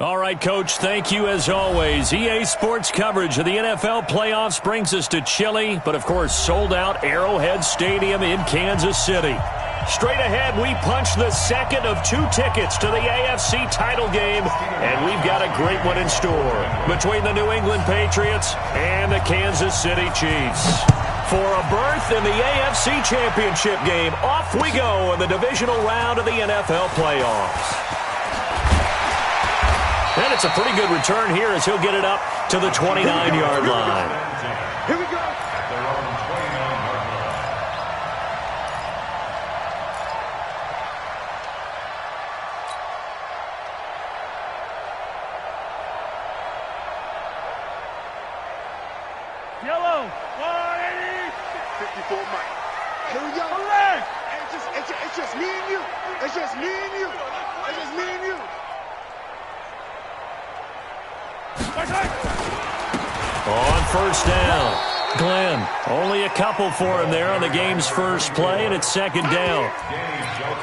All right, Coach, thank you as always. EA Sports coverage of the NFL playoffs brings us to chilly, but of course sold-out Arrowhead Stadium in Kansas City. Straight ahead, we punch the second of 2 tickets to the AFC title game, and we've got a great one in store between the New England Patriots and the Kansas City Chiefs. For a berth in the AFC Championship game, off we go in the divisional round of the NFL playoffs. And it's a pretty good return here as he'll get it up to the 29-yard line. Here we go. Yellow, 180. 54 Mike. Here we go. It's just me and you. It's just me and you. It's just me and you. On first down, Glenn, only a couple for him there on the game's first play, and it's second down.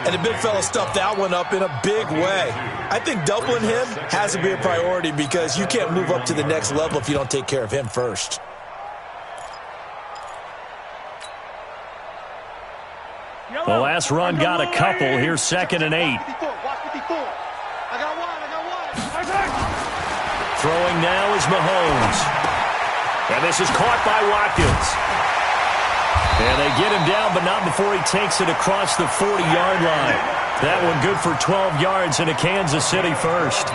And the big fella stuffed that one up in a big way. I think doubling him has to be a priority because you can't move up to the next level if you don't take care of him first. The last run got a couple. Here's 2nd and 8. I got one. Throwing now is Mahomes. And this is caught by Watkins. And they get him down, but not before he takes it across the 40-yard line. That one good for 12 yards into Kansas City first.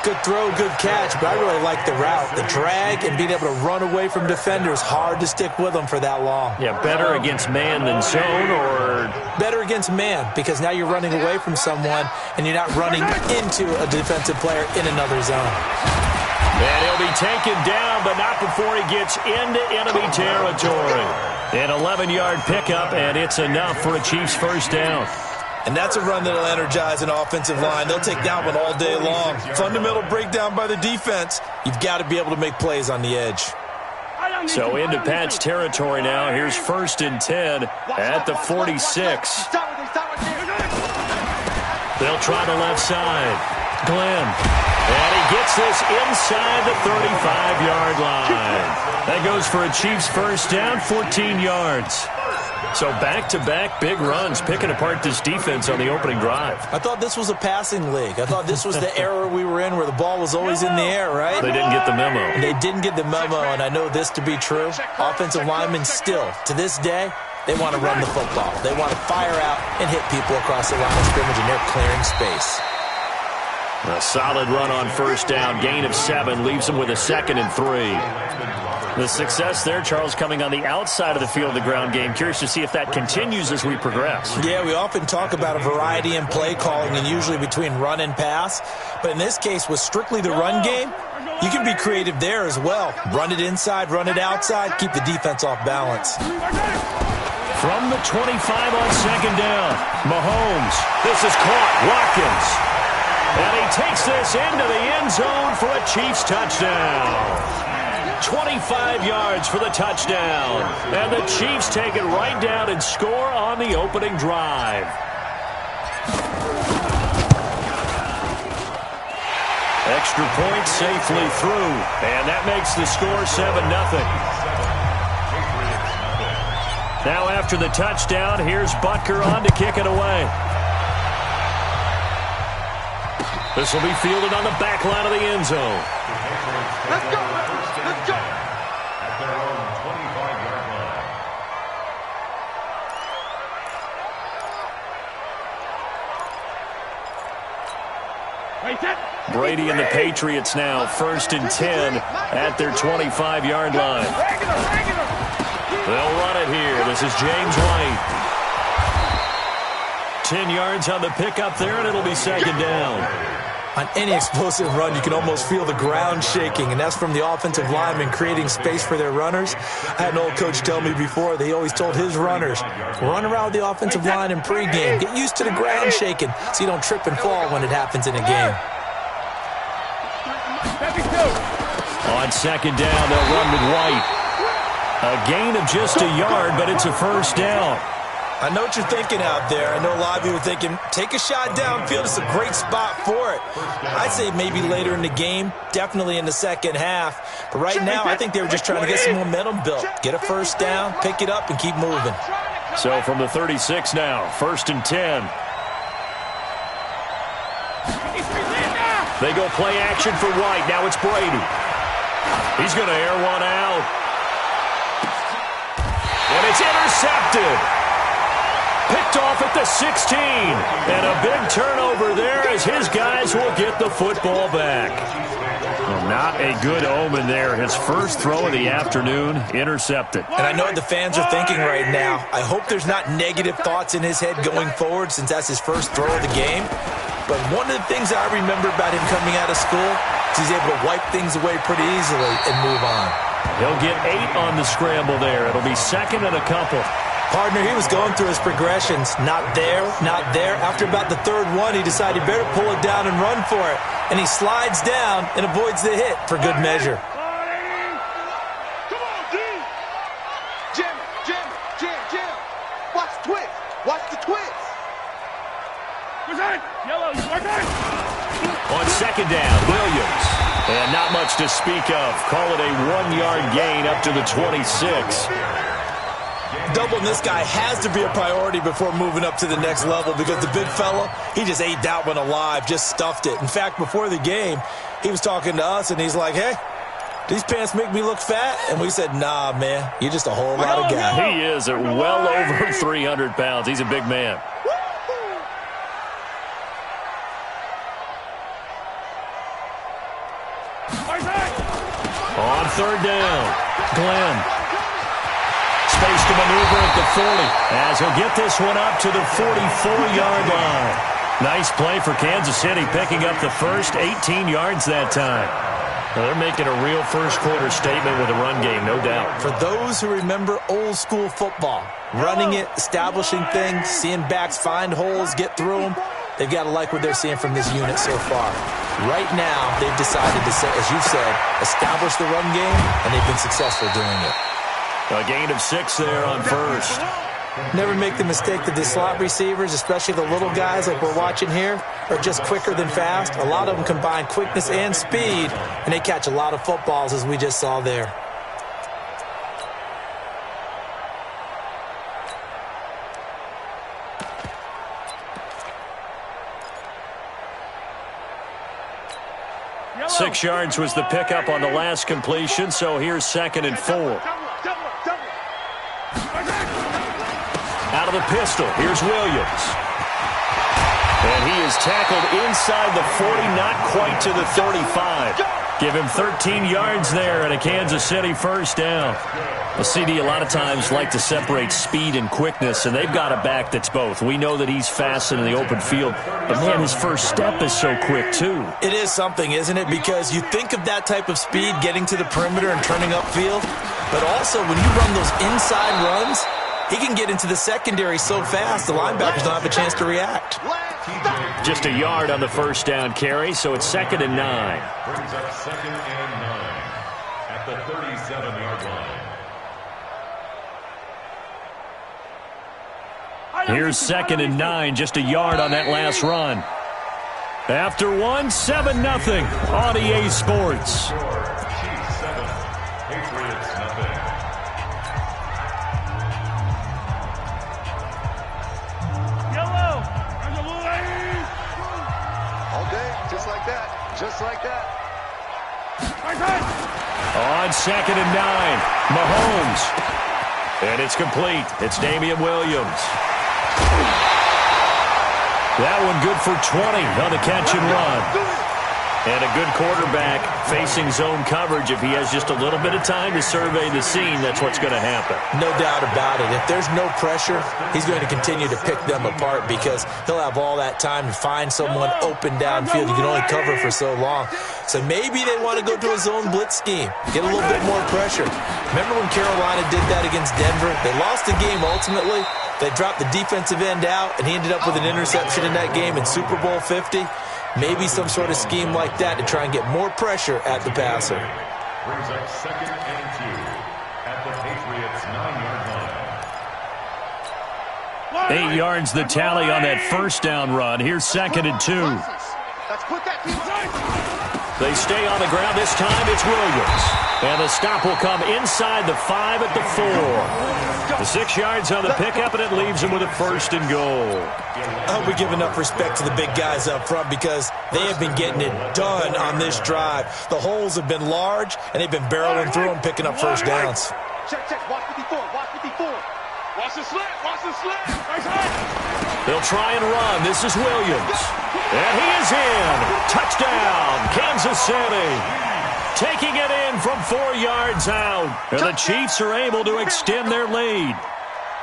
Good throw, good catch, but I really like the route. The drag and being able to run away from defenders, hard to stick with them for that long. Yeah, better against man than zone, or? Better against man, because now you're running away from someone and you're not running into a defensive player in another zone. And he'll be taken down, but not before he gets into enemy territory. An 11-yard pickup, and it's enough for a Chiefs first down. And that's a run that'll energize an offensive line. They'll take that one all day long. Fundamental breakdown by the defense. You've got to be able to make plays on the edge. So into Pat's territory now. Here's 1st and 10 at the 46. They'll try the left side. Glenn. And he gets this inside the 35-yard line. That goes for a Chiefs first down, 14 yards. So back-to-back big runs, picking apart this defense on the opening drive. I thought this was a passing league. I thought this was the era we were in where the ball was always in the air, right? They didn't get the memo. They didn't get the memo, and I know this to be true. Offensive linemen still, to this day, they want to run the football. They want to fire out and hit people across the line of scrimmage, and they're clearing space. A solid run on first down. Gain of 7 leaves them with a 2nd and 3. The success there, Charles, coming on the outside of the field of the ground game. Curious to see if that continues as we progress. Yeah, we often talk about a variety in play calling and usually between run and pass. But in this case, with strictly the run game, you can be creative there as well. Run it inside, run it outside, keep the defense off balance. From the 25 on second down, Mahomes. This is caught. Watkins. And he takes this into the end zone for a Chiefs touchdown. 25 yards for the touchdown. And the Chiefs take it right down and score on the opening drive. Extra point safely through. And that makes the score 7-0. Now after the touchdown, here's Butker on to kick it away. This will be fielded on the back line of the end zone. Let's go. Let's go. At their own 25-yard line. Brady and the Patriots now 1st and 10 at their 25-yard line. They'll run it here. This is James White. 10 yards on the pickup there, and it'll be second down. On any explosive run, you can almost feel the ground shaking, and that's from the offensive linemen creating space for their runners. I had an old coach tell me before, they always told his runners, run around the offensive line in pregame. Get used to the ground shaking so you don't trip and fall when it happens in a game. On second down, they'll run with White. A gain of just a yard, but it's a first down. I know what you're thinking out there. I know a lot of you are thinking, take a shot downfield. It's a great spot for it. I'd say maybe later in the game, definitely in the second half. But right now, I think they were just trying to get some momentum built. Get a first down, pick it up, and keep moving. So from the 36 now, 1st and 10. They go play action for White. Now it's Brady. He's going to air one out. And it's intercepted. Picked off at the 16. And a big turnover there as his guys will get the football back. Well, not a good omen there. His first throw of the afternoon, intercepted. And I know what the fans are thinking right now. I hope there's not negative thoughts in his head going forward since that's his first throw of the game. But one of the things I remember about him coming out of school is he's able to wipe things away pretty easily and move on. He'll get 8 on the scramble there. It'll be 2nd and a couple. Partner, he was going through his progressions. Not there, not there. After about the 3rd one, he decided he better pull it down and run for it. And he slides down and avoids the hit for good measure. Come on, D. Jim. Watch the twist. Watch the twist. Yellow, On 2nd down, Williams. And not much to speak of. Call it a 1-yard gain up to the 26. Doubling this guy has to be a priority before moving up to the next level because the big fella, he just ate that one alive, just stuffed it. In fact, before the game, he was talking to us, and he's like, hey, these pants make me look fat? And we said, nah, man, you're just a whole lot of guy. He is at well over 300 pounds. He's a big man. On 3rd down, Glenn. Space to maneuver at the 40 as he'll get this one up to the 44-yard line. Nice play for Kansas City, picking up the first 18 yards that time. Well, they're making a real first-quarter statement with a run game, no doubt. For those who remember old-school football, running it, establishing things, seeing backs find holes, get through them, they've got to like what they're seeing from this unit so far. Right now, they've decided to, as you said, establish the run game, and they've been successful doing it. A gain of 6 there on 1st. Never make the mistake that the slot receivers, especially the little guys like we're watching here, are just quicker than fast. A lot of them combine quickness and speed, and they catch a lot of footballs, as we just saw there. Yellow. 6 yards was the pickup on the last completion, so here's 2nd and 4. Out of the pistol, here's Williams. And he is tackled inside the 40, not quite to the 35. Give him 13 yards there and a Kansas City first down. The CD a lot of times like to separate speed and quickness, and they've got a back that's both. We know that he's fast in the open field, but man, his first step is so quick too. It is something, isn't it? Because you think of that type of speed getting to the perimeter and turning upfield, but also when you run those inside runs, he can get into the secondary so fast the linebackers don't have a chance to react. Just a yard on the first down carry, so it's 2nd and 9. Brings up 2nd and 9 at the 37-yard line. Here's 2nd and 9, just a yard on that last run. After 1, 7-0 on EA Sports. Chiefs 7, Patriots nothing. Yellow. All day, just like that. Just like that. On 2nd and 9, Mahomes. And it's complete. It's Damian Williams. That one good for 20 on the catch and run. And a good quarterback facing zone coverage. If he has just a little bit of time to survey the scene, that's what's going to happen. No doubt about it. If there's no pressure, he's going to continue to pick them apart because he'll have all that time to find someone open downfield. You can only cover for so long. So maybe they want to go to a zone blitz scheme, get a little bit more pressure. Remember when Carolina did that against Denver? They lost the game ultimately. They dropped the defensive end out, and he ended up with an interception in that game in Super Bowl 50. Maybe some sort of scheme like that to try and get more pressure at the passer. Brings up 2nd and 2 at the Patriots 9-yard line. 8 yards the tally on that first down run. Here's 2nd and 2. Let's put that They stay on the ground. This time it's Williams. And the stop will come inside the 5 at the 4. The 6 yards on the pickup, and it leaves him with a 1st and goal. I hope we give enough respect to the big guys up front because they have been getting it done on this drive. The holes have been large, and they've been barreling through them, picking up first downs. Check. Watch 54. Watch 54. Watch the slant. Watch the slant. They'll try and run. This is Williams. And he is in. Touchdown, Kansas City. Taking it in from 4 yards out. And the Chiefs are able to extend their lead.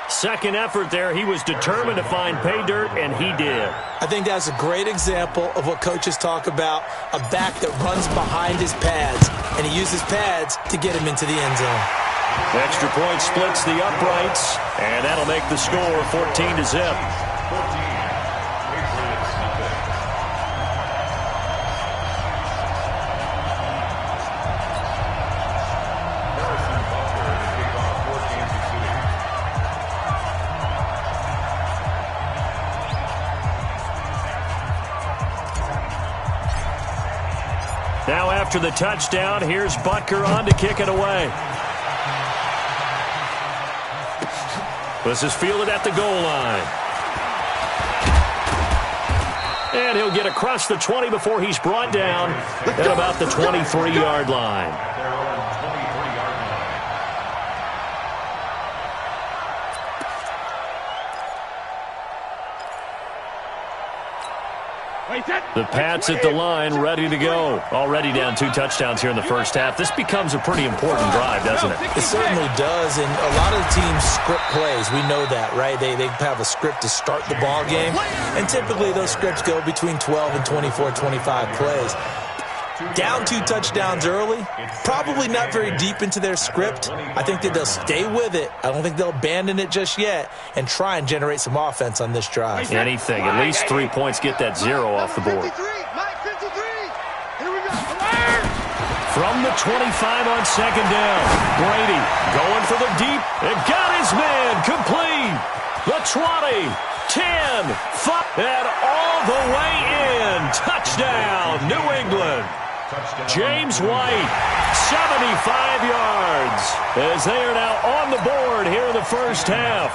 Second effort there. He was determined to find pay dirt, and he did. I think that's a great example of what coaches talk about, a back that runs behind his pads, and he uses pads to get him into the end zone. Extra point splits the uprights, and that'll make the score 14-0. Now after the touchdown, here's Butker on to kick it away. This is fielded at the goal line. And he'll get across the 20 before he's brought down at about the 23-yard line. The Pats at the line, ready to go. Already down 2 touchdowns here in the first half. This becomes a pretty important drive, doesn't it? It certainly does, and a lot of the teams script plays. We know that, right? They have a script to start the ball game, and typically those scripts go between 12 and 24, 25 plays. Down 2 touchdowns early, probably not very deep into their script. I think that they'll stay with it. I don't think they'll abandon it just yet and try and generate some offense on this drive. Anything. At least 3 points, get that 0 off the board. From the 25 on 2nd down, Brady going for the deep and got his man complete. The 20, 10, 5, and all the way in. Touchdown, New England. James White, 75 yards, as they are now on the board here in the first half.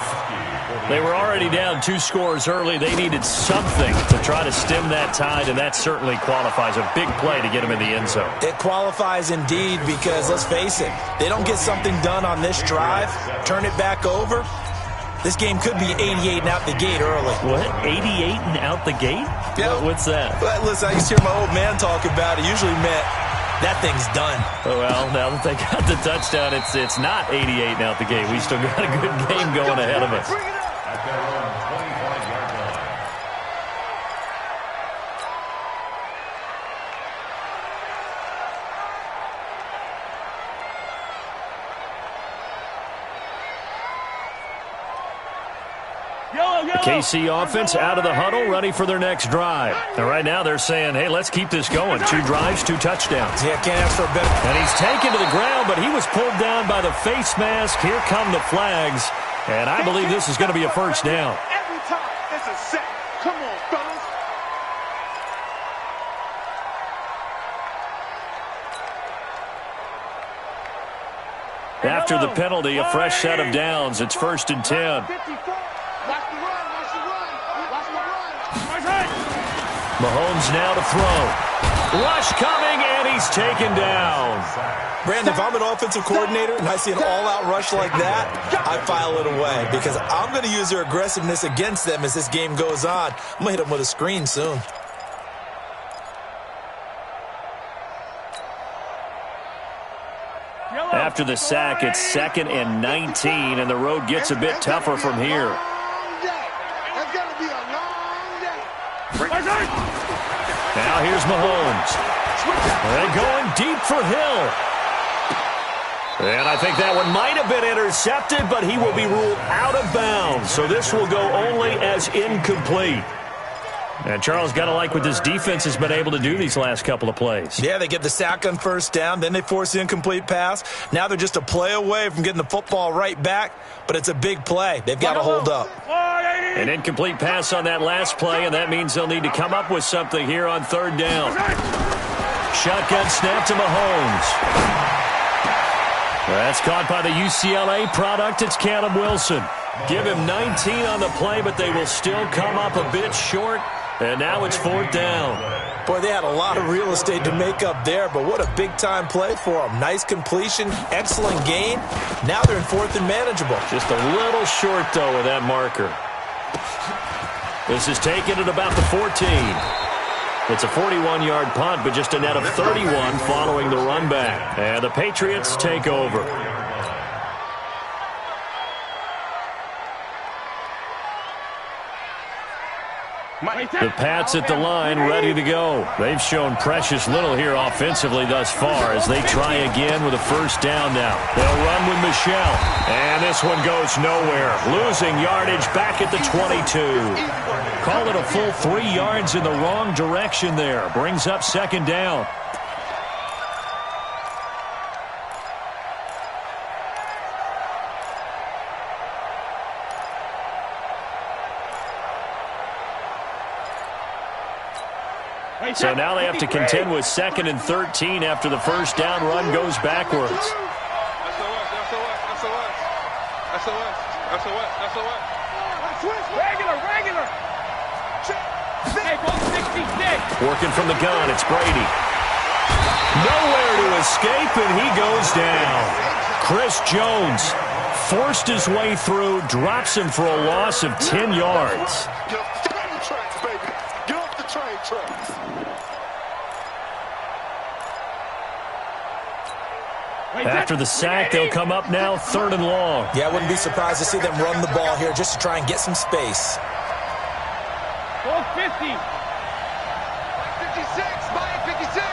They were already down 2 scores early. They needed something to try to stem that tide, and that certainly qualifies. A big play to get them in the end zone. It qualifies indeed because, let's face it, they don't get something done on this drive, turn it back over. This game could be 88 and out the gate early. What? 88 and out the gate? Yeah. What's that? Well, listen, I used to hear my old man talk about it. Usually meant that thing's done. Well, now that they got the touchdown, it's not 88 and out the gate. We still got a good game going ahead of us. At their own 25-yard line. The KC offense out of the huddle, ready for their next drive. And right now they're saying, hey, let's keep this going. 2 drives, 2 touchdowns. Yeah, can't ask for a better. And he's taken to the ground, but he was pulled down by the face mask. Here come the flags. And I believe this is going to be a first down. Every time, it's a set. Come on, fellas. After the penalty, a fresh set of downs. It's 1st and 10. Mahomes now to throw. Rush coming, and he's taken down. Brandon, if I'm an offensive coordinator and I see an all-out rush like that, I file it away because I'm going to use their aggressiveness against them as this game goes on. I'm going to hit them with a screen soon. After the sack, it's 2nd and 19, and the road gets a bit tougher from here. That's going to be a long day. Now here's Mahomes. They're going deep for Hill. And I think that one might have been intercepted, but he will be ruled out of bounds. So this will go only as incomplete. And Charles, got to like what this defense has been able to do these last couple of plays. Yeah, they get the sack on first down, then they force the incomplete pass. Now they're just a play away from getting the football right back, but it's a big play. They've got to hold up. An incomplete pass on that last play, and that means they'll need to come up with something here on third down. Shotgun snap to Mahomes. That's caught by the UCLA product. It's Callum Wilson. Give him 19 on the play, but they will still come up a bit short. And now it's fourth down. Boy, they had a lot of real estate to make up there, but what a big-time play for them. Nice completion, excellent gain. Now they're in fourth and manageable. Just a little short, though, with that marker. This is taken at about the 14. It's a 41-yard punt, but just a net of 31 following the run back. And the Patriots take over. The Pats at the line, ready to go. They've shown precious little here offensively thus far as they try again with a first down now. They'll run with Michelle. And this one goes nowhere. Losing yardage back at the 22. Call it a full 3 yards in the wrong direction there. Brings up second down. So now they have to contend with 2nd and 13 after the first down run goes backwards. Regular. Hey, ball 66. Working from the gun, it's Brady. Nowhere to escape, and he goes down. Chris Jones forced his way through, drops him for a loss of 10 yards. Get off the train tracks, baby. Get off the train tracks. After the sack, they'll come up now 3rd and long. Yeah, I wouldn't be surprised to see them run the ball here just to try and get some space. Ball 50. 56, Mike, 56.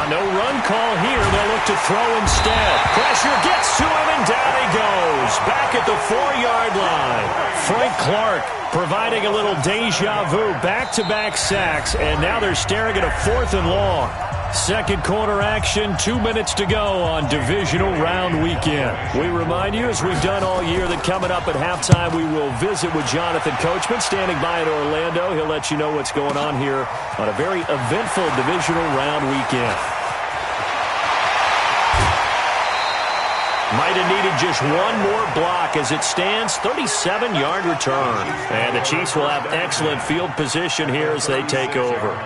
No run call here. They'll look to throw instead. Pressure gets to him, and down he goes. Back at the 4-yard line. Frank Clark providing a little deja vu. Back-to-back sacks, and now they're staring at a 4th and long. Second quarter action, 2 minutes to go on divisional round weekend. We remind you, as we've done all year, that coming up at halftime, we will visit with Jonathan Coachman, standing by in Orlando. He'll let you know what's going on here on a very eventful divisional round weekend. Might have needed just one more block as it stands, 37-yard return. And the Chiefs will have excellent field position here as they take over.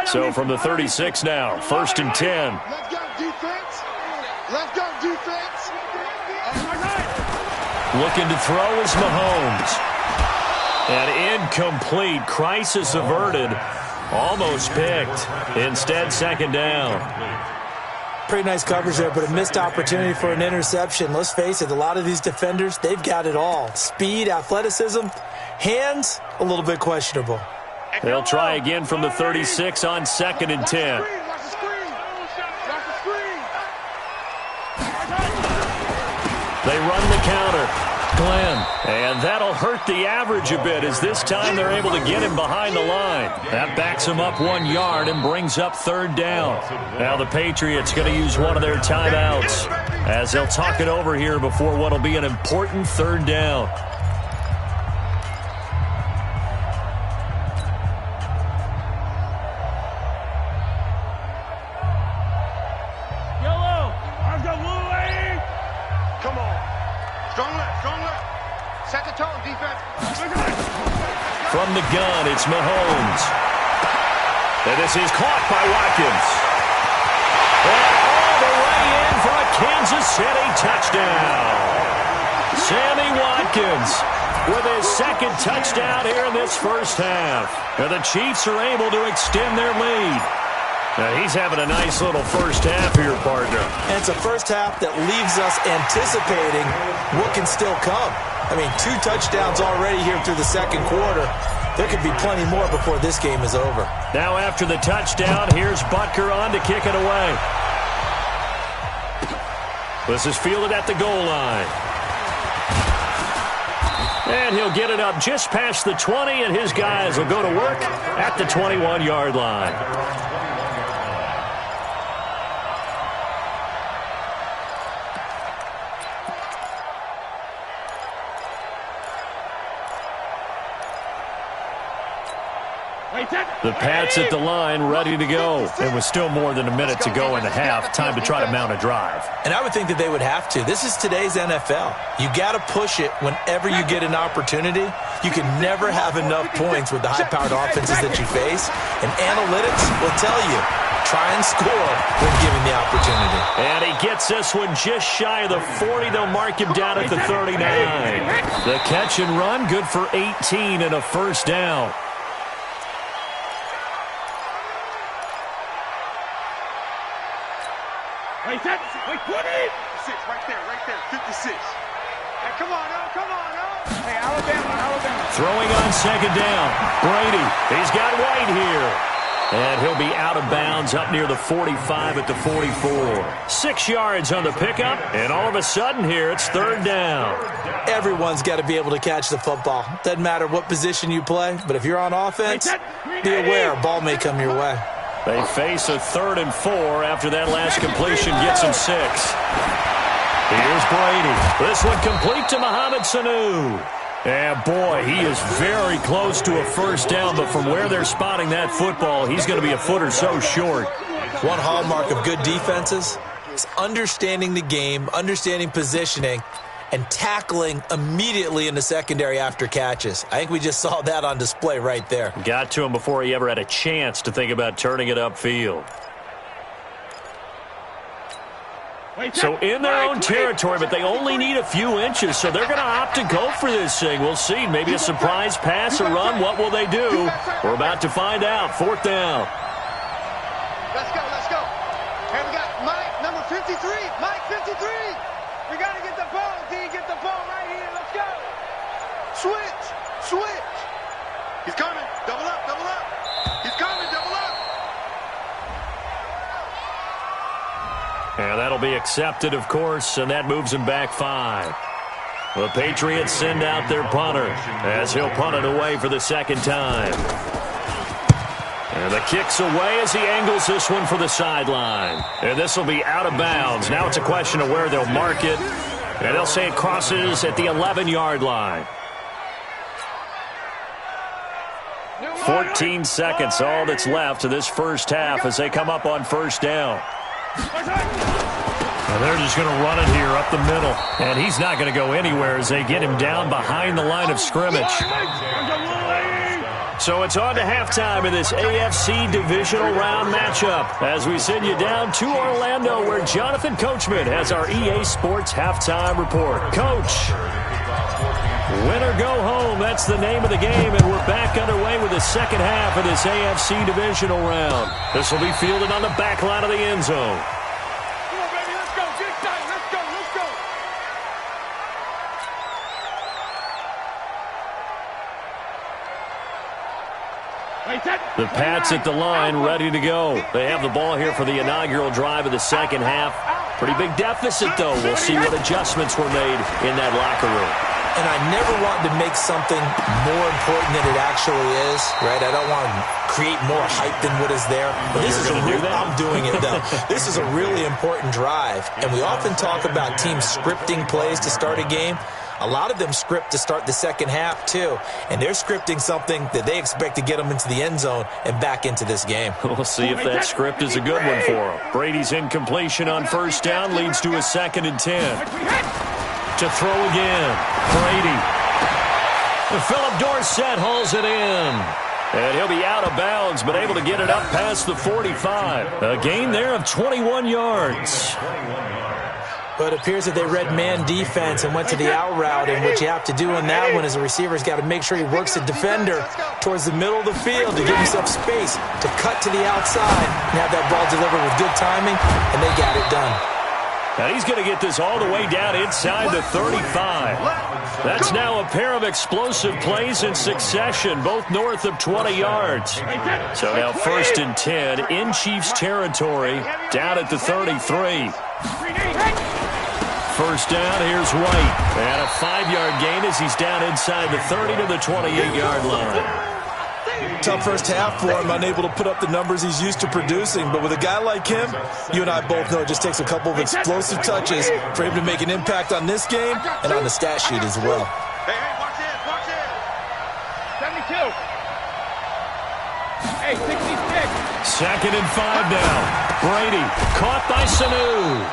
So from the 36 now, 1st and 10. Let's go defense. Let's go defense. Looking to throw is Mahomes. An incomplete, crisis averted, almost picked. Instead, 2nd down. Pretty nice coverage there, but a missed opportunity for an interception. Let's face it, a lot of these defenders, they've got it all. Speed, athleticism, hands, a little bit questionable. They'll try again from the 36 on 2nd and 10. Watch the screen. Watch the screen. They run the counter. Glenn. And that'll hurt the average a bit as this time they're able to get him behind the line. That backs him up 1 yard and brings up 3rd down. Now the Patriots going to use one of their timeouts as they'll talk it over here before what will be an important 3rd down. From the gun, it's Mahomes. And this is caught by Watkins. And all the way in for a Kansas City touchdown. Sammy Watkins with his 2nd touchdown here in this first half. And the Chiefs are able to extend their lead. Now he's having a nice little first half here, partner. And it's a first half that leaves us anticipating what can still come. I mean, 2 touchdowns already here through the 2nd quarter. There could be plenty more before this game is over. Now after the touchdown, here's Butker on to kick it away. This is fielded at the goal line. And he'll get it up just past the 20, and his guys will go to work at the 21-yard line. The Pats at the line, ready to go. It was still more than a minute to go in the half. Time to try to mount a drive. And I would think that they would have to. This is today's NFL. You got to push it whenever you get an opportunity. You can never have enough points with the high-powered offenses that you face. And analytics will tell you, try and score when given the opportunity. And he gets this one just shy of the 40. They'll mark him down at the 39. The catch and run, good for 18 and a first down. Wait, 20! 56, right there, 56. Hey, come on, Hey, Alabama. Throwing on second down. Brady, he's got White here. And he'll be out of bounds up near the 45 at the 44. 6 yards on the pickup, and all of a sudden here it's third down. Everyone's got to be able to catch the football. Doesn't matter what position you play, but if you're on offense, be aware a ball may come your way. They face a 3rd and 4 after that last completion gets them 6. Here's Brady. This one complete to Mohamed Sanu. And boy, he is very close to a first down, but from where they're spotting that football, he's going to be a foot or so short. One hallmark of good defenses is understanding the game, understanding positioning, and tackling immediately in the secondary after catches. I think we just saw that on display right there. Got to him before he ever had a chance to think about turning it upfield. So in their own territory, but they only need a few inches, so they're going to opt to go for this thing. We'll see. Maybe a surprise pass or run. What will they do? We're about to find out. 4th down. Let's go. Hey, we got Mike, number 53. Mike, 53. We got to get the ball, D. Get the ball right here. Let's go. Switch. He's coming. Double up. He's coming. Double up. And that'll be accepted, of course, and that moves him back 5. The Patriots send out their punter as he'll punt it away for the second time. And the kick's away as he angles this one for the sideline. And this will be out of bounds. Now it's a question of where they'll mark it. And they'll say it crosses at the 11-yard line. 14 seconds, all that's left of this first half as they come up on first down. And they're just going to run it here up the middle. And he's not going to go anywhere as they get him down behind the line of scrimmage. So it's on to halftime in this AFC divisional round matchup as we send you down to Orlando where Jonathan Coachman has our EA Sports halftime report. Coach, win or go home, that's the name of the game, and we're back underway with the second half of this AFC divisional round. This will be fielded on the back line of the end zone. Come on, baby, let's go. Get excited. Let's go. The Pats at the line, ready to go. They have the ball here for the inaugural drive of the second half. Pretty big deficit, though. We'll see what adjustments were made in that locker room. And I never want to make something more important than it actually is, right? I don't want to create more hype than what is there. But this is I'm doing it, though. This is a really important drive. And we often talk about teams scripting plays to start a game. A lot of them script to start the second half, too. And they're scripting something that they expect to get them into the end zone and back into this game. We'll see if that script is a good one for them. Brady's incompletion on first down leads to a 2nd and 10. To throw again. Brady. Philip Dorsett hauls it in. And he'll be out of bounds, but able to get it up past the 45. A gain there of 21 yards. But it appears that they read man defense and went to the out route, and what you have to do on that one is the receiver's got to make sure he works the defender towards the middle of the field to give himself space to cut to the outside and have that ball delivered with good timing, and they got it done. Now he's going to get this all the way down inside the 35. That's now a pair of explosive plays in succession, both north of 20 yards. So now 1st and 10 in Chiefs territory, down at the 33. First down, here's White. And a 5-yard gain as he's down inside the 30 to the 28-yard line. Tough first half for him, unable to put up the numbers he's used to producing. But with a guy like him, you and I both know it just takes a couple of explosive touches for him to make an impact on this game and on the stat sheet as well. Hey, watch this, watch this. 72. Hey, 66. Second and 5 now. Brady caught by Sanu.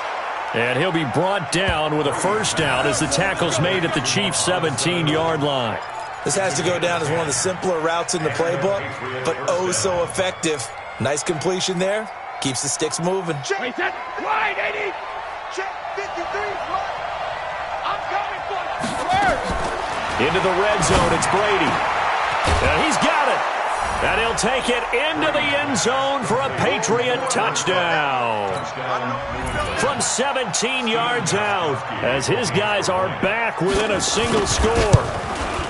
And he'll be brought down with a first down as the tackle's made at the Chiefs' 17-yard line. This has to go down as one of the simpler routes in the playbook, but oh so effective. Nice completion there. Keeps the sticks moving. Wait, set. Wide, 80. Check 53, what? I'm coming for you. Alert. Into the red zone, it's Brady. And he's got it. And he'll take it into the end zone for a Patriot touchdown. From 17 yards out, as his guys are back within a single score.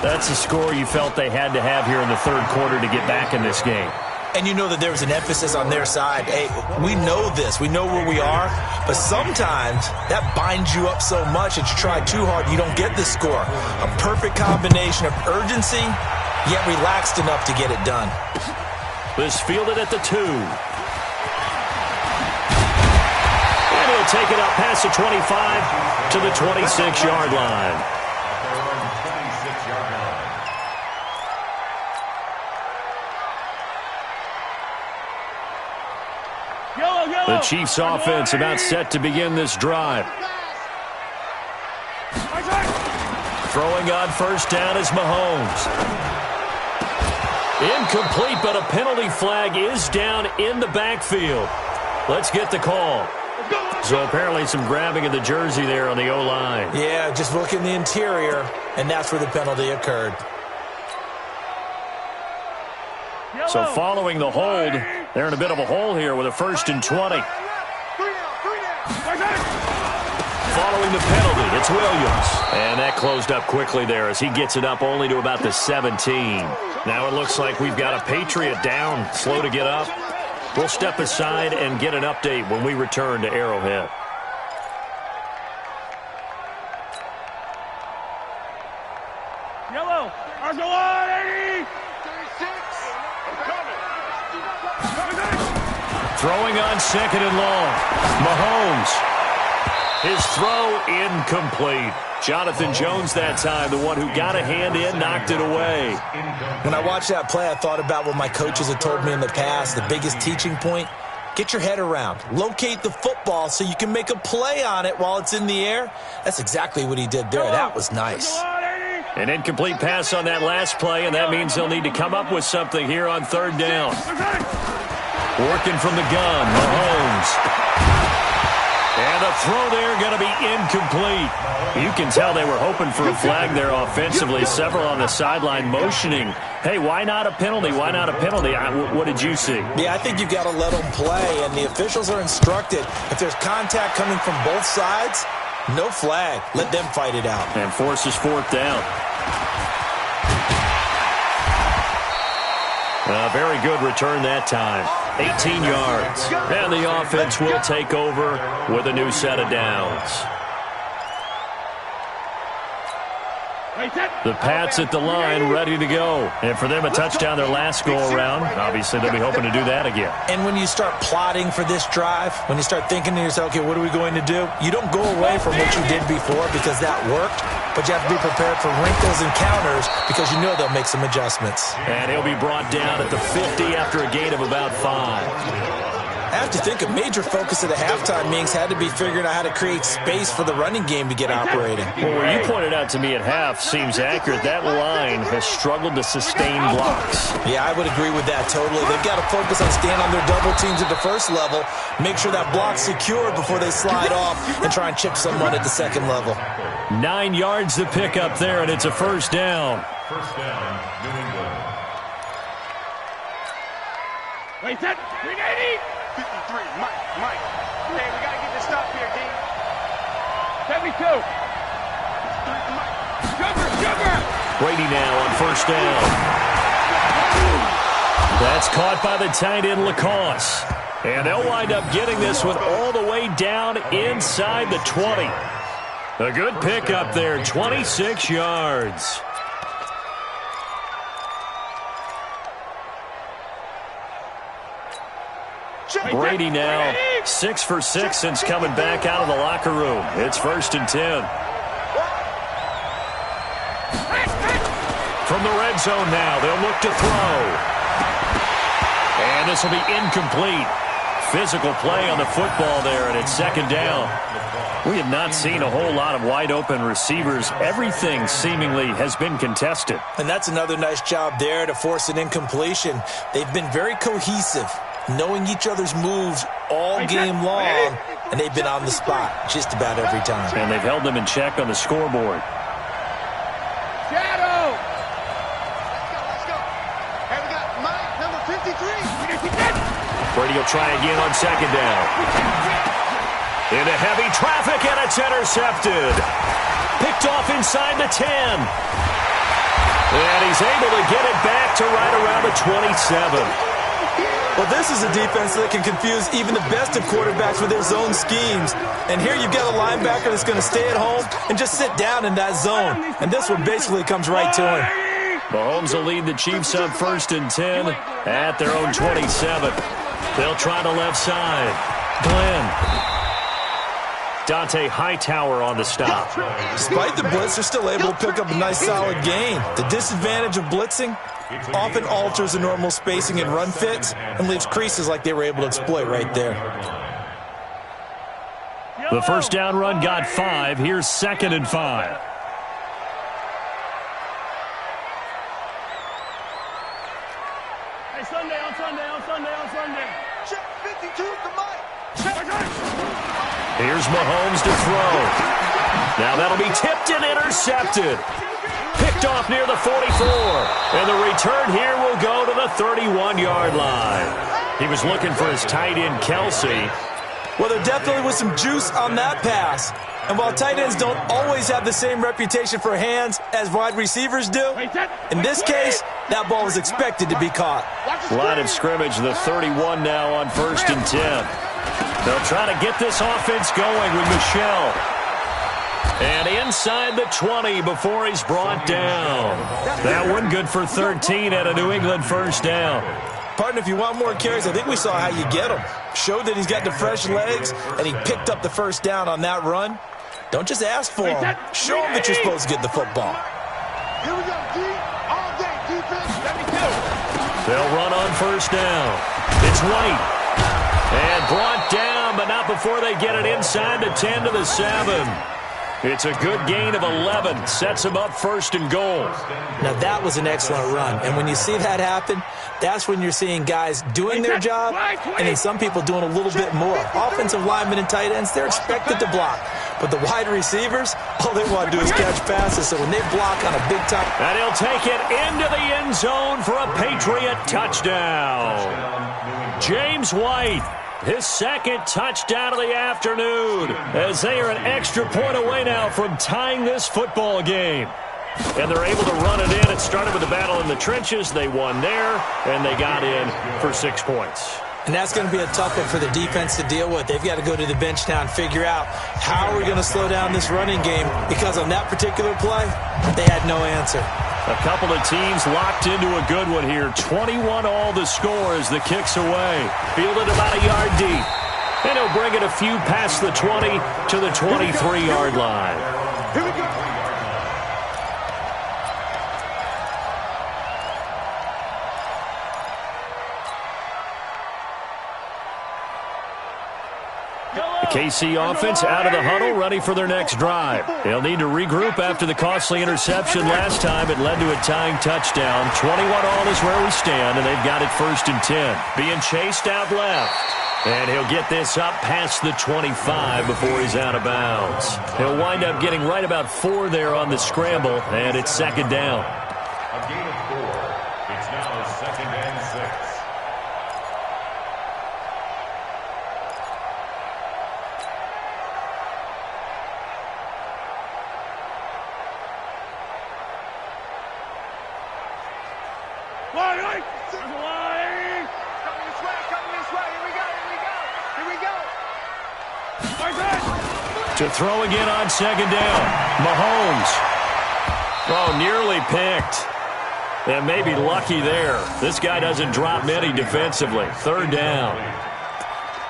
That's the score you felt they had to have here in the third quarter to get back in this game. And you know that there was an emphasis on their side. Hey, we know this. We know where we are. But sometimes that binds you up so much that you try too hard, you don't get the score. A perfect combination of urgency, yet relaxed enough to get it done. This fielded at the 2. And he'll take it up past the 25 to the 26-yard line. The Chiefs offense about set to begin this drive. Throwing on first down is Mahomes. Incomplete, but a penalty flag is down in the backfield. Let's get the call. So apparently some grabbing of the jersey there on the O-line. Yeah, just look in the interior, and that's where the penalty occurred. So following the hold, they're in a bit of a hole here with a 1st and 20. Following the penalty, it's Williams. And that closed up quickly there as he gets it up only to about the 17. Now it looks like we've got a Patriot down, slow to get up. We'll step aside and get an update when we return to Arrowhead. Yellow. Arsenal 80. Throwing on second and long. Mahomes. His throw incomplete. Jonathan Jones that time, the one who got a hand in, knocked it away. When I watched that play, I thought about what my coaches had told me in the past. The biggest teaching point, get your head around. Locate the football so you can make a play on it while it's in the air. That's exactly what he did there. That was nice. An incomplete pass on that last play, and that means they'll need to come up with something here on third down. Working from the gun, Mahomes. And a throw there going to be incomplete. You can tell they were hoping for a flag there offensively. Several on the sideline motioning. Hey, why not a penalty? Why not a penalty? What did you see? Yeah, I think you've got to let them play, and the officials are instructed. If there's contact coming from both sides, no flag. Let them fight it out. And forces fourth down. A very good return that time. 18 yards. And the offense will take over with a new set of downs. The Pats at the line ready to go. And for them, a touchdown their last go-around. Obviously, they'll be hoping to do that again. And when you start plotting for this drive, when you start thinking to yourself, okay, what are we going to do? You don't go away from what you did before because that worked. But you have to be prepared for wrinkles and counters because you know they'll make some adjustments. And he'll be brought down at the 50 after a gain of about 5. I have to think a major focus of the halftime meetings had to be figuring out how to create space for the running game to get operating. Well, what you pointed out to me at half seems accurate. That line has struggled to sustain blocks. Yeah, I would agree with that totally. They've got to focus on staying on their double teams at the first level, make sure that block's secured before they slide off and try and chip someone at the second level. 9 yards to pick up there, and it's a first down. First down, New England. Wait, set. 380. 53, Mike. Hey, we got to get this stop here, D. 72. Jumper. Brady now on first down. That's caught by the tight end, Lacoste. And they'll wind up getting this one all the way down inside the 20. A good pick up there, 26 yards. Brady now 6 for 6 since coming back out of the locker room. It's 1st and 10. From the red zone now, they'll look to throw. And this will be incomplete. Physical play on the football there, and it's 2nd down. We have not seen a whole lot of wide-open receivers. Everything seemingly has been contested. And that's another nice job there to force an incompletion. They've been very cohesive, knowing each other's moves all game long, and they've been on the spot just about every time. And they've held them in check on the scoreboard. Shadow! Let's go. Hey, we got Mike, number 53. Brady will try again on 2nd down. Into heavy traffic, and it's intercepted. Picked off inside the 10. And he's able to get it back to right around the 27. Well, this is a defense that can confuse even the best of quarterbacks with their zone schemes. And here you've got a linebacker that's going to stay at home and just sit down in that zone. And this one basically comes right to him. Mahomes will lead the Chiefs up 1st and 10 at their own 27. They'll try the left side. Glenn. Dante Hightower on the stop. Despite the blitz, they're still able to pick up a nice solid gain. The disadvantage of blitzing often alters the normal spacing and run fits and leaves creases like they were able to exploit right there. The 1st down run got 5. Here's 2nd and 5. Hey, Sunday, on Sunday, on Sunday, on Sunday. Check 52 to Mike. Here's Mahomes to throw. Now that'll be tipped and intercepted. Picked off near the 44. And the return here will go to the 31-yard line. He was looking for his tight end, Kelsey. Well, there definitely was some juice on that pass. And while tight ends don't always have the same reputation for hands as wide receivers do, in this case, that ball was expected to be caught. Line of scrimmage, the 31 now on 1st and 10. They'll try to get this offense going with Michel. And inside the 20 before he's brought down. That one good for 13 at a New England 1st down. Partner, if you want more carries, I think we saw how you get him. Showed that he's got the fresh legs, and he picked up the 1st down on that run. Don't just ask for him. Show him that you're supposed to get the football. Here we go, D. All day, defense. 72. They'll run on 1st down. It's White. And brought down, but not before they get it inside the 10 to the 7. It's a good gain of 11. Sets them up 1st and goal. Now, that was an excellent run. And when you see that happen, that's when you're seeing guys doing their job and then some people doing a little bit more. Offensive linemen and tight ends, they're expected to block. But the wide receivers, all they want to do is catch passes. So when they block on a big time. And he'll take it into the end zone for a Patriot touchdown. James White. His 2nd touchdown of the afternoon as they are an extra point away now from tying this football game. And they're able to run it in. It started with the battle in the trenches. They won there, and they got in for 6 points. And that's going to be a tough one for the defense to deal with. They've got to go to the bench now and figure out how we're going to slow down this running game because on that particular play, they had no answer. A couple of teams locked into a good one here. 21 all the score as the kick's away. Fielded about a yard deep. And he'll bring it a few past the 20 to the 23-yard line. Here we go. The KC offense out of the huddle, ready for their next drive. They'll need to regroup after the costly interception last time. It led to a tying touchdown. 21 all is where we stand, and they've got it 1st and 10. Being chased out left. And he'll get this up past the 25 before he's out of bounds. He'll wind up getting right about 4 there on the scramble, and it's 2nd down. A gain of 4. It's now 2nd and 6. To throw again on second down. Mahomes. Oh, nearly picked. And maybe lucky there. This guy doesn't drop many defensively. Third down.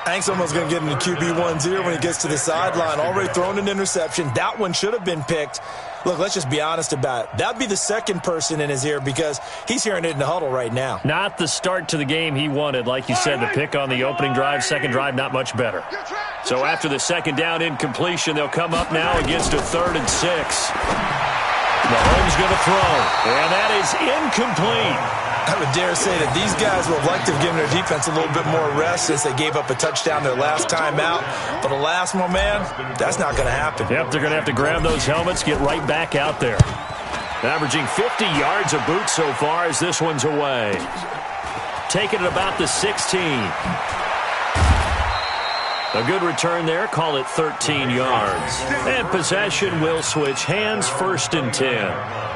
Hank's almost going to get into QB1's ear when he gets to the sideline. Already thrown an interception. That one should have been picked. Look, let's just be honest about it. That'd be the second person in his ear because he's hearing it in the huddle right now. Not the start to the game he wanted. Like you said, the pick on the opening drive, second drive, not much better. So after the second down incompletion, they'll come up now against a 3rd and 6. Mahomes going to throw, and that is incomplete. I would dare say that these guys would have liked to have given their defense a little bit more rest since they gave up a touchdown their last time out. But alas, my man, that's not going to happen. Yep, they're going to have to grab those helmets, get right back out there. Averaging 50 yards a boot so far as this one's away. Taking it about the 16. A good return there. Call it 13 yards. And possession will switch hands, 1st and 10.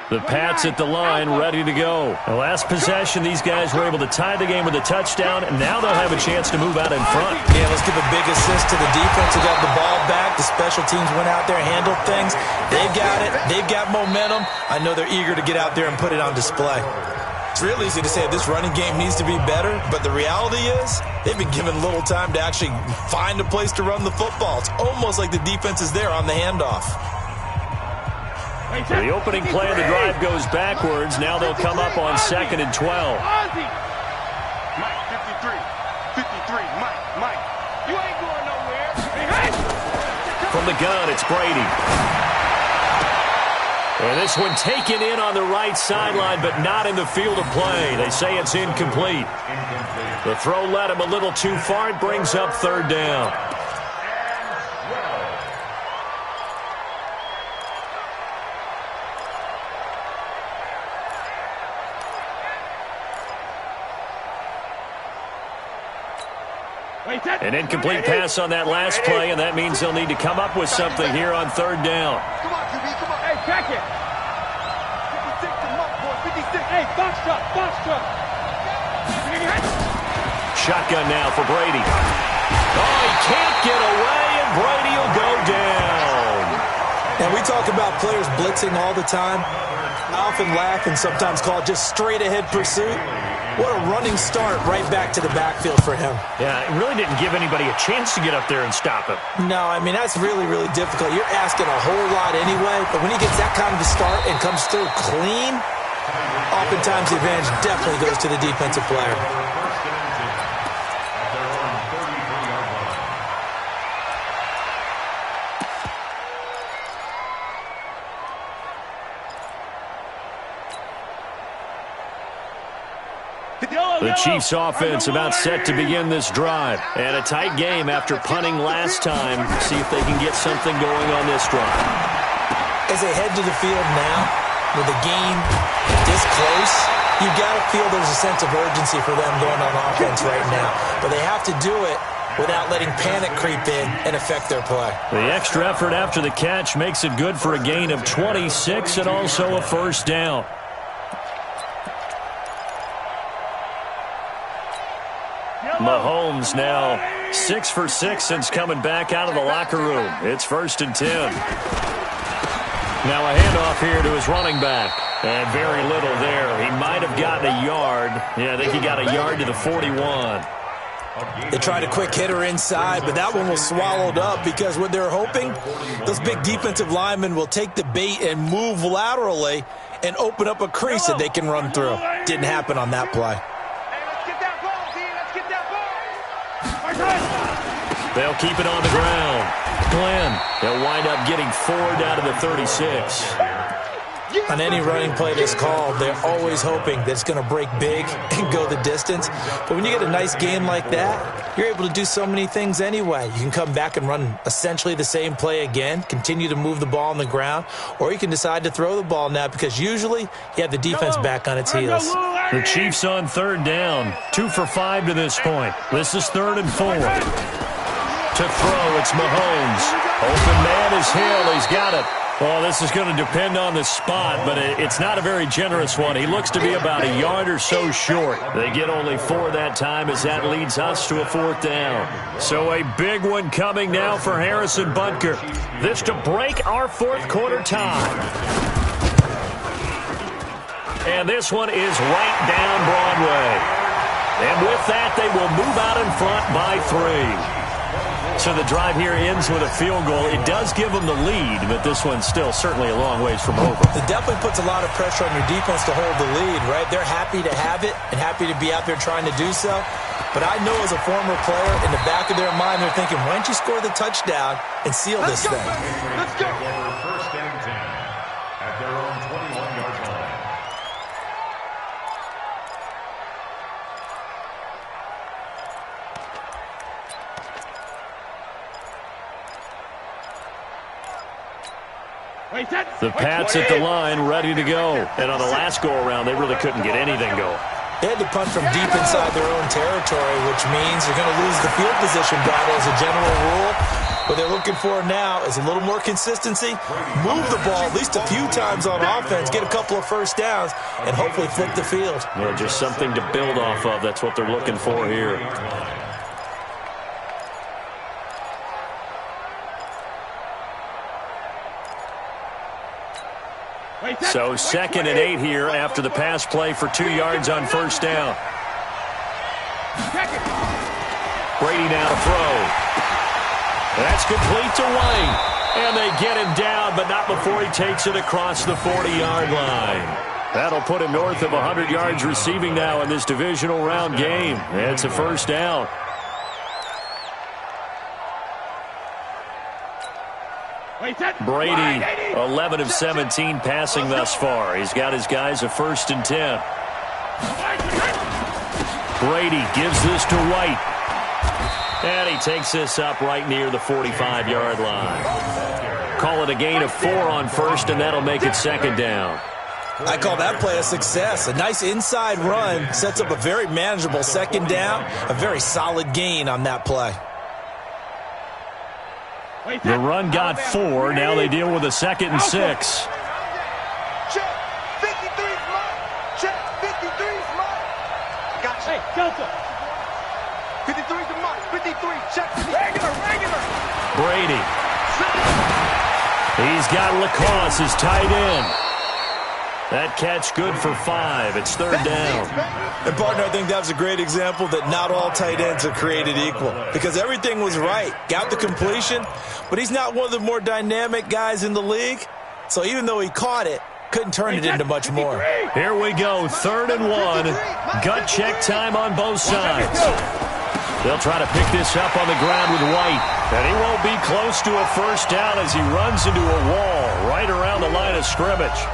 The Pats at the line, ready to go. The last possession, these guys were able to tie the game with a touchdown, and now they'll have a chance to move out in front. Yeah, let's give a big assist to the defense who got the ball back. The special teams went out there, handled things. They've got it. They've got momentum. I know they're eager to get out there and put it on display. It's real easy to say this running game needs to be better, but the reality is they've been given little time to actually find a place to run the football. It's almost like the defense is there on the handoff. The opening play of the drive goes backwards. Now they'll come up on 2nd and 12. Mike, 53. 53. Mike. You ain't going nowhere. From the gun, it's Brady. And this one taken in on the right sideline, but not in the field of play. They say it's incomplete. The throw led him a little too far. It brings up 3rd down. An incomplete pass on that last play, and that means they'll need to come up with something here on 3rd down. Come on, QB, come on. Hey, check it. 56 to Muck, boy. 56. Hey, box truck. Shotgun now for Brady. Oh, he can't get away, and Brady will go down. And we talk about players blitzing all the time. I often laugh and sometimes call it just straight-ahead pursuit. What a running start right back to the backfield for him. Yeah, it really didn't give anybody a chance to get up there and stop him. No, I mean, that's really, really difficult. You're asking a whole lot anyway, but when he gets that kind of a start and comes through clean, oftentimes the advantage definitely goes to the defensive player. The Chiefs offense about set to begin this drive. And a tight game after punting last time. See if they can get something going on this drive. As they head to the field now, with the game this close, you've got to feel there's a sense of urgency for them going on offense right now. But they have to do it without letting panic creep in and affect their play. The extra effort after the catch makes it good for a gain of 26 and also a 1st down. Mahomes now 6 for 6 since coming back out of the locker room. It's 1st and 10. Now a handoff here to his running back. And very little there. He might have gotten a yard. Yeah, I think he got a yard to the 41. They tried a quick hitter inside, but that one was swallowed up because what they're hoping, those big defensive linemen will take the bait and move laterally and open up a crease that they can run through. Didn't happen on that play. They'll keep it on the ground. Glenn, they'll wind up getting 4 down to the 36. On any running play that's called, they're always hoping that it's going to break big and go the distance. But when you get a nice game like that, you're able to do so many things anyway. You can come back and run essentially the same play again, continue to move the ball on the ground, or you can decide to throw the ball now because usually you have the defense back on its heels. The Chiefs on 3rd down, 2 for 5 to this point. This is 3rd and 4. To throw, it's Mahomes. Open man is Hill. He's got it. Well, this is going to depend on the spot, but it's not a very generous one. He looks to be about a yard or so short. They get only 4 that time as that leads us to a 4th down. So a big one coming now for Harrison Butker. This to break our 4th quarter tie. And this one is right down Broadway. And with that, they will move out in front by 3. So the drive here ends with a field goal. It does give them the lead, but this one's still certainly a long ways from over. It definitely puts a lot of pressure on your defense to hold the lead, right? They're happy to have it and happy to be out there trying to do so. But I know as a former player, in the back of their mind, they're thinking, why don't you score the touchdown and seal this thing? Let's go. First and 10 at their own 21-yard line. The Pats at the line, ready to go. And on the last go-around, they really couldn't get anything going. They had to punt from deep inside their own territory, which means they're going to lose the field position battle as a general rule. What they're looking for now is a little more consistency, move the ball at least a few times on offense, get a couple of first downs, and hopefully flip the field. Yeah, just something to build off of. That's what they're looking for here. So 2nd and 8 here after the pass play for 2 yards on first down. Brady now to throw. That's complete to White. And they get him down, but not before he takes it across the 40-yard line. That'll put him north of 100 yards receiving now in this divisional round game. It's a first down. Brady, 11 of 17 passing thus far. He's got his guys a 1st and 10. Brady gives this to White. And he takes this up right near the 45-yard line. Call it a gain of 4 on first, and that'll make it 2nd down. I call that play a success. A nice inside run sets up a very manageable 2nd down. A very solid gain on that play. The run got 4. Now they deal with a 2nd and 6. Check. 53's mine. Check. 53's mine. Gotcha. Hey, Delta. 53's mine. 53. Check. Regular. Brady. He's got Lacoste, his tight end. That catch good for 5. It's 3rd down. And, partner, I think that was a great example that not all tight ends are created equal. Because everything was right. Got the completion, but he's not one of the more dynamic guys in the league. So even though he caught it, couldn't turn it into much more. Here we go, 3rd and 1. Gut check time on both sides. They'll try to pick this up on the ground with White. And he won't be close to a first down as he runs into a wall right around the line of scrimmage.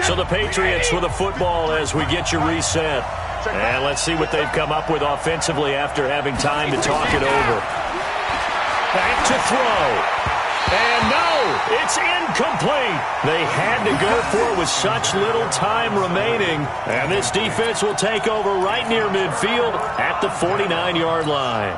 So the Patriots with a football as we get you reset. And let's see what they've come up with offensively after having time to talk it over. Back to throw. And no, it's incomplete. They had to go for it with such little time remaining. And this defense will take over right near midfield at the 49-yard line.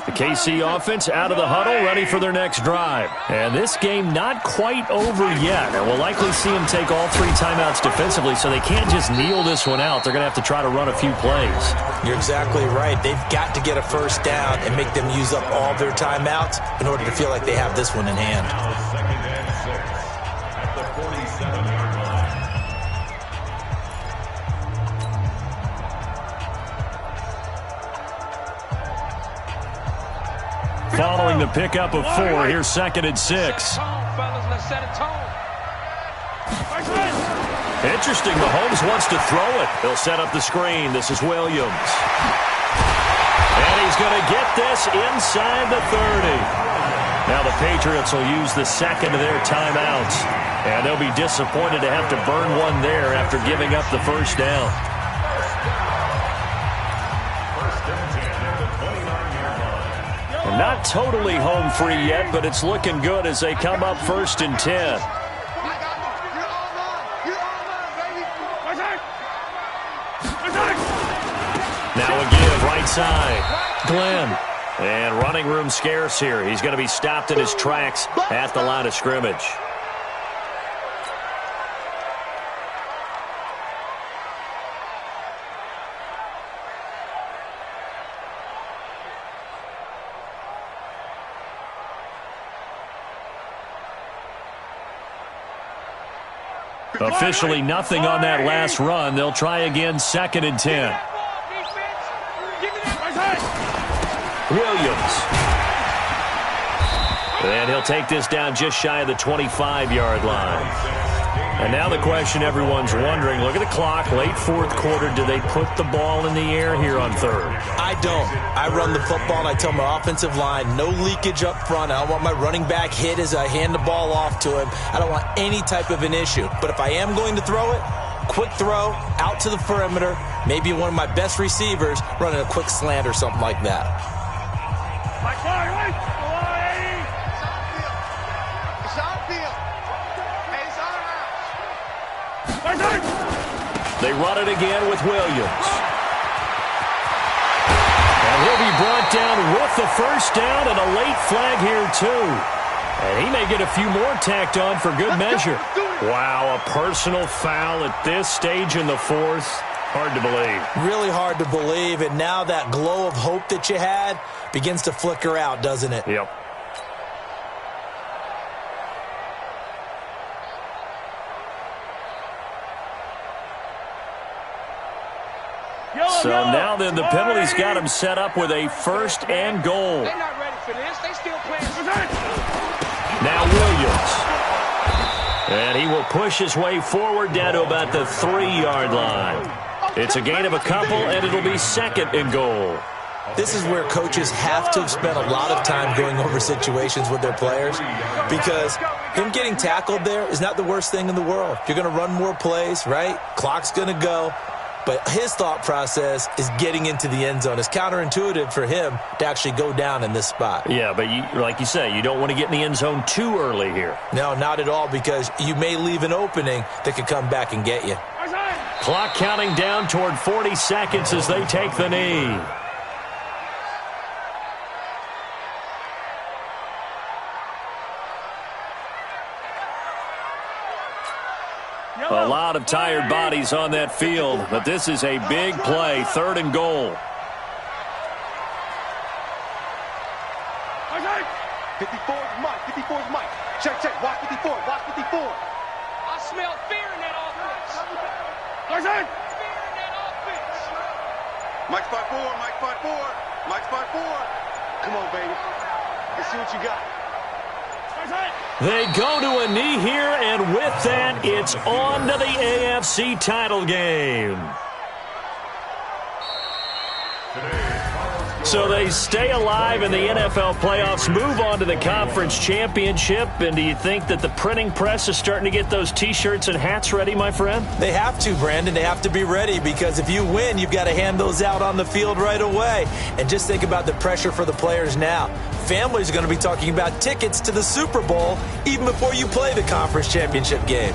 The KC offense out of the huddle, ready for their next drive. And this game not quite over yet. And we'll likely see them take all 3 timeouts defensively, so they can't just kneel this one out. They're going to have to try to run a few plays. You're exactly right. They've got to get a first down and make them use up all their timeouts in order to feel like they have this one in hand. Now 2nd and 6 at the 47-yard line. Following the pickup of 4, here's 2nd and 6. Interesting, Mahomes wants to throw it. He'll set up the screen. This is Williams. And he's going to get this inside the 30. Now the Patriots will use the 2nd of their timeouts. And they'll be disappointed to have to burn one there after giving up the first down. And not totally home free yet, but it's looking good as they come up 1st and 10. Now a give right side. Glenn. And running room scarce here. He's going to be stopped in his tracks at the line of scrimmage. Officially nothing on that last run. They'll try again 2nd and 10. Williams. And he'll take this down just shy of the 25-yard line. And now the question everyone's wondering, look at the clock, late 4th quarter, do they put the ball in the air here on 3rd? I don't. I run the football and I tell my offensive line, no leakage up front. I don't want my running back hit as I hand the ball off to him. I don't want any type of an issue. But if I am going to throw it, quick throw, out to the perimeter, maybe one of my best receivers running a quick slant or something like that. They run it again with Williams. And he'll be brought down with the 1st down and a late flag here too. And he may get a few more tacked on for good measure. Wow, a personal foul at this stage in the 4th. Hard to believe. Really hard to believe, and now that glow of hope that you had begins to flicker out, doesn't it? Yep. So now then the penalty's got him set up with a 1st and goal. They're not ready for this. They still playing. Now Williams. And he will push his way forward down to about the 3-yard line. It's a gain of a couple, and it'll be 2nd and goal. This is where coaches have to have spent a lot of time going over situations with their players, because him getting tackled there is not the worst thing in the world. You're going to run more plays, right? Clock's going to go. But his thought process is getting into the end zone. It's counterintuitive for him to actually go down in this spot. Yeah, but like you say, you don't want to get in the end zone too early here. No, not at all, because you may leave an opening that could come back and get you. Clock counting down toward 40 seconds as they take the knee. A lot of tired bodies on that field, but this is a big play, 3rd and goal. 54's Mike. 54's Mike. Check. Watch 54. Watch 54. I smell fear in that offense. Fear in that offense. Mike's 5'4". Mike's 5'4". Mike's 5'4". Come on, baby. Let's see what you got. They go to a knee here, and with that, it's on to the AFC title game. So they stay alive in the NFL playoffs, move on to the conference championship, and do you think that the printing press is starting to get those T-shirts and hats ready, my friend? They have to, Brandon. They have to be ready, because if you win, you've got to hand those out on the field right away. And just think about the pressure for the players now. Families are going to be talking about tickets to the Super Bowl even before you play the conference championship game.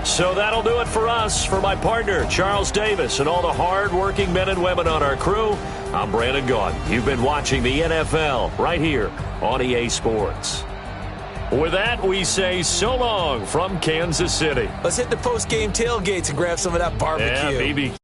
So that'll do it for us. For my partner, Charles Davis, and all the hard-working men and women on our crew, I'm Brandon Gaudin. You've been watching the NFL right here on EA Sports. With that, we say so long from Kansas City. Let's hit the post-game tailgates and grab some of that barbecue. Yeah, BB.